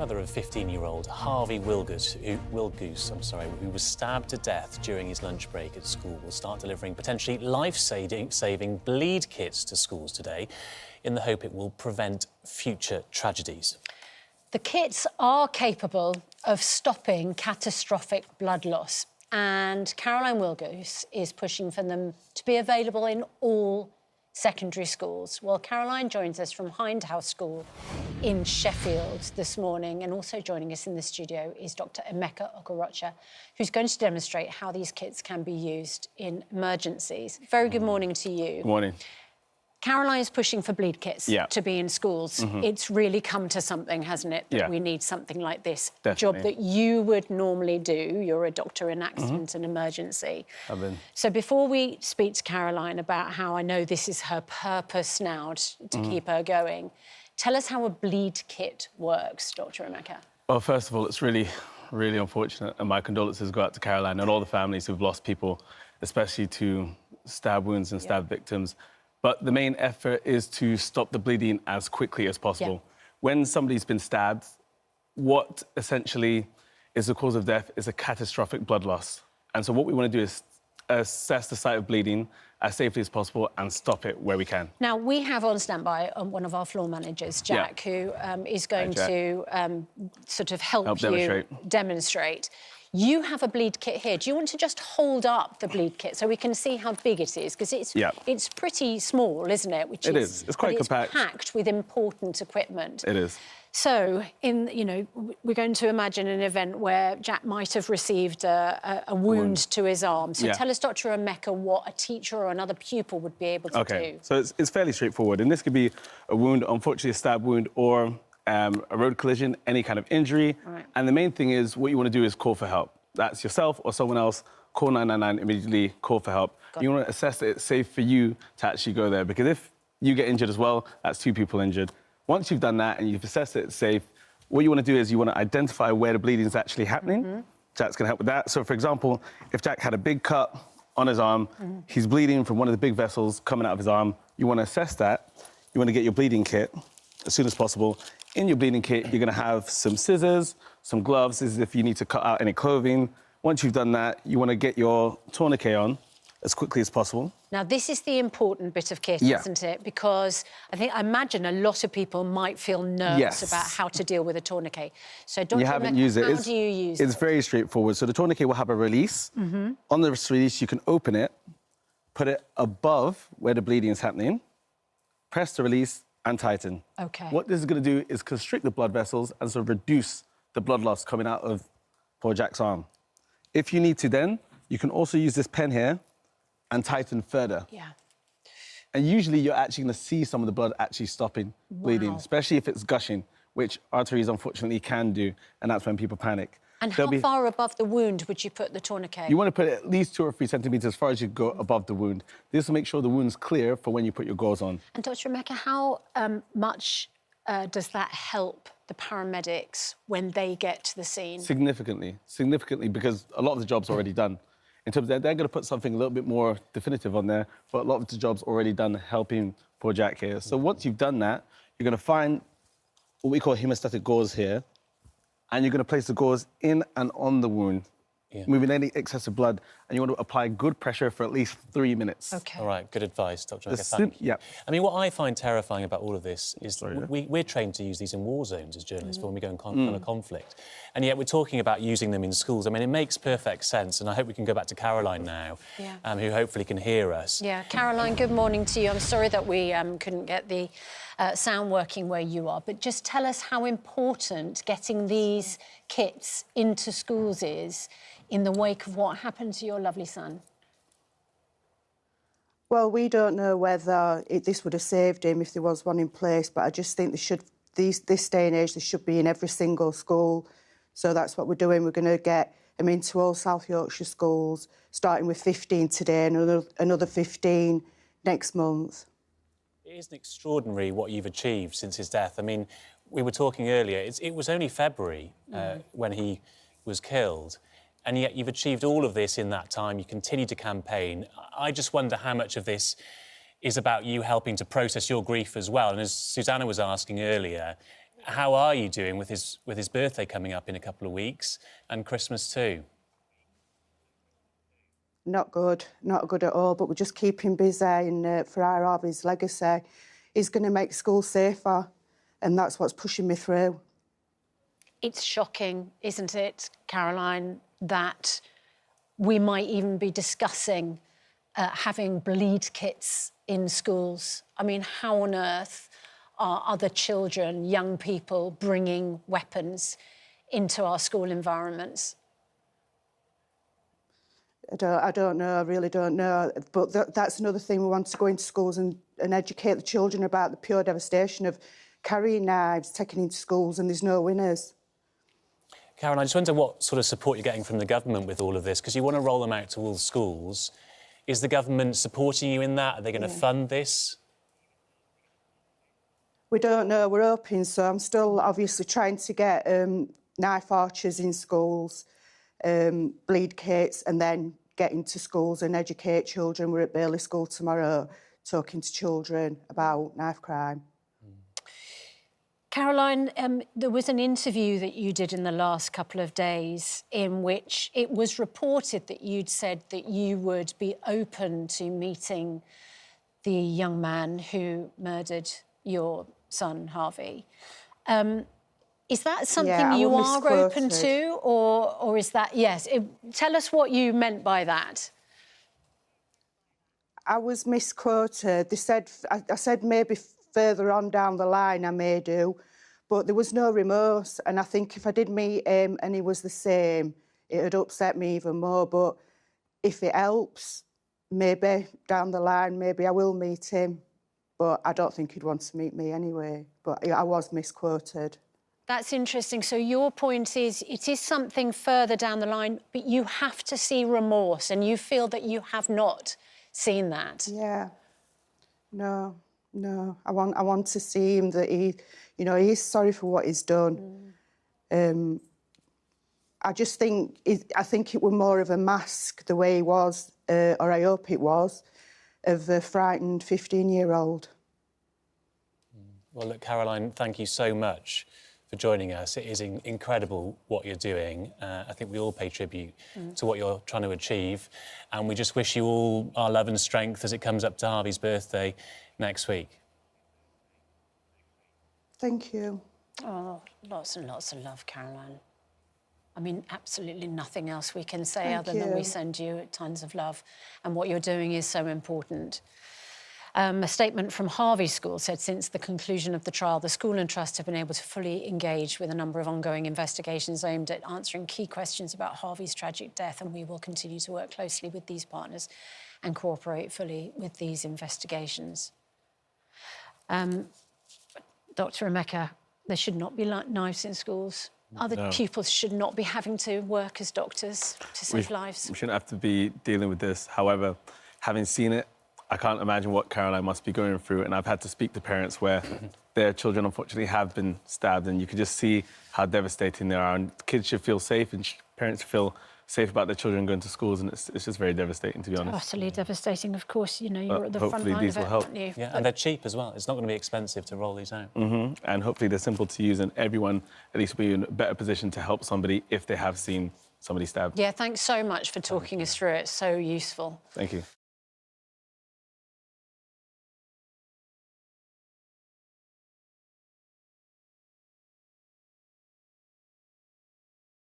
mother of a 15-year-old, Harvey Willgoose, who was stabbed to death during his lunch break at school, will start delivering potentially life-saving bleed kits to schools today in the hope it will prevent future tragedies. The kits are capable of stopping catastrophic blood loss, and Caroline Willgoose is pushing for them to be available in all secondary schools. Well, Caroline joins us from Hindhouse School in Sheffield this morning, and also joining us in the studio is Dr. Emeka Okorocha, who's going to demonstrate how these kits can be used in emergencies. Very good morning to you. Good morning. Caroline's pushing for bleed kits to be in schools. It's really come to something, hasn't it, that we need something like this. Definitely. Job that you would normally do. You're a doctor in accident and emergency. I've been. So before we speak to Caroline about how I know this is her purpose now to keep her going, tell us how a bleed kit works, Dr. Emeka. Well, first of all, it's really, really unfortunate, and my condolences go out to Caroline and all the families who've lost people, especially to stab wounds and stab victims. But the main effort is to stop the bleeding as quickly as possible. When somebody's been stabbed, what essentially is the cause of death is a catastrophic blood loss. And so what we want to do is assess the site of bleeding as safely as possible and stop it where we can. Now, we have on standby one of our floor managers, Jack, who is going to sort of help you demonstrate. You have a bleed kit here. Do you want to just hold up the bleed kit so we can see how big it is? Because it's pretty small, isn't it? It is. It's quite compact. It's packed with important equipment. It is. So, we're going to imagine an event where Jack might have received a wound to his arm. So tell us, Dr. Emeka, what a teacher or another pupil would be able to do. So it's fairly straightforward. And this could be a wound, unfortunately a stab wound, or a road collision, any kind of injury. Right. And the main thing is, what you want to do is call for help. That's yourself or someone else. Call 999 immediately, call for help. You want to assess that it's safe for you to actually go there, because if you get injured as well, that's 2 people injured. Once you've done that and you've assessed that it's safe, what you want to do is you want to identify where the bleeding is actually happening. Jack's going to help with that. So, for example, if Jack had a big cut on his arm, he's bleeding from one of the big vessels coming out of his arm, you want to assess that. You want to get your bleeding kit as soon as possible. In your bleeding kit, you're going to have some scissors, some gloves. This is if you need to cut out any clothing. Once you've done that, you want to get your tourniquet on as quickly as possible. Now, this is the important bit of kit, isn't it? Because I imagine a lot of people might feel nervous about how to deal with a tourniquet. So, Dr. Emeka, how do you use it? It's very straightforward. So the tourniquet will have a release. On the release, you can open it, put it above where the bleeding is happening, press the release, and tighten. OK. What this is going to do is constrict the blood vessels and sort of reduce the blood loss coming out of poor Jack's arm. If you need to then, you can also use this pen here and tighten further. And usually you're actually going to see some of the blood actually stopping bleeding, especially if it's gushing, which arteries unfortunately can do, and that's when people panic. And how far above the wound would you put the tourniquet? You want to put it at least 2 or 3 centimetres as far as you go above the wound. This will make sure the wound's clear for when you put your gauze on. And Dr. Emeka, how much does that help the paramedics when they get to the scene? Significantly, because a lot of the job's already done. In terms of they're going to put something a little bit more definitive on there, but a lot of the job's already done helping poor Jack here. So once you've done that, you're going to find what we call hemostatic gauze here, and you're going to place the gauze in and on the wound, moving any excessive blood, and you want to apply good pressure for at least 3 minutes. OK. All right, good advice, Dr. Emeka, thank you. I mean, what I find terrifying about all of this is we're trained to use these in war zones as journalists when we go on a conflict, and yet we're talking about using them in schools. I mean, it makes perfect sense, and I hope we can go back to Caroline now, who hopefully can hear us. Caroline, good morning to you. I'm sorry that we couldn't get the sound working where you are, but just tell us how important getting these kits into schools is in the wake of what happened to your lovely son. Well, we don't know whether this would have saved him if there was one in place, but I just think this day and age, they should be in every single school. So that's what we're doing. We're going to get them into all South Yorkshire schools, starting with 15 today and another 15 next month. It is extraordinary what you've achieved since his death. I mean, we were talking earlier, it was only February when he was killed, and yet you've achieved all of this in that time. You continue to campaign. I just wonder how much of this is about you helping to process your grief as well. And as Susanna was asking earlier, how are you doing with his birthday coming up in a couple of weeks and Christmas too? Not good at all, but we're just keeping busy, and for our Harvey's legacy, he's going to make school safer, and that's what's pushing me through. It's shocking, isn't it, Caroline, that we might even be discussing having bleed kits in schools. I mean, how on earth are other children, young people, bringing weapons into our school environments? I don't know, I really don't know. But that's another thing, we want to go into schools and educate the children about the pure devastation of carrying knives, taking into schools, and there's no winners. Caroline, I just wonder what sort of support you're getting from the government with all of this, because you want to roll them out to all schools. Is the government supporting you in that? Are they going to fund this? We don't know, we're hoping so. I'm still obviously trying to get knife archers in schools, bleed kits, and then get into schools and educate children. We're at Bailey School tomorrow talking to children about knife crime. Caroline, there was an interview that you did in the last couple of days in which it was reported that you'd said that you would be open to meeting the young man who murdered your son, Harvey. Is that something you are open to, or is that... Yes, tell us what you meant by that. I was misquoted. They said... I said maybe further on down the line I may do, but there was no remorse, and I think if I did meet him and he was the same, it would upset me even more. But if it helps, maybe down the line, maybe I will meet him. But I don't think he'd want to meet me anyway. But I was misquoted. That's interesting. So your point is, it is something further down the line, but you have to see remorse, and you feel that you have not seen that. Yeah. No. I want to see him, that he's sorry for what he's done. I just think... I think it was more of a mask, the way he was, or I hope it was, of a frightened 15-year-old. Well, look, Caroline, thank you so much for joining us. It is incredible what you're doing. I think we all pay tribute to what you're trying to achieve, and we just wish you all our love and strength as it comes up to Harvey's birthday next week. Thank you. Oh, lots and lots of love, Caroline. I mean, absolutely nothing else we can say other than we send you tons of love, and what you're doing is so important. A statement from Harvey School said since the conclusion of the trial, the school and trust have been able to fully engage with a number of ongoing investigations aimed at answering key questions about Harvey's tragic death, and we will continue to work closely with these partners and cooperate fully with these investigations. Dr. Emeka, there should not be knives in schools. Other pupils should not be having to work as doctors to save lives. We shouldn't have to be dealing with this. However, having seen it, I can't imagine what Caroline must be going through, and I've had to speak to parents where their children, unfortunately, have been stabbed, and you can just see how devastating they are. And kids should feel safe, and parents should feel safe about their children going to schools, and it's just very devastating, to be honest. Utterly devastating, of course. You know, you're at the front line of it, aren't you? Yeah, and they're cheap as well. It's not going to be expensive to roll these out. And hopefully they're simple to use, and everyone at least will be in a better position to help somebody if they have seen somebody stabbed. Yeah, thanks so much for talking us through it. So useful. Thank you.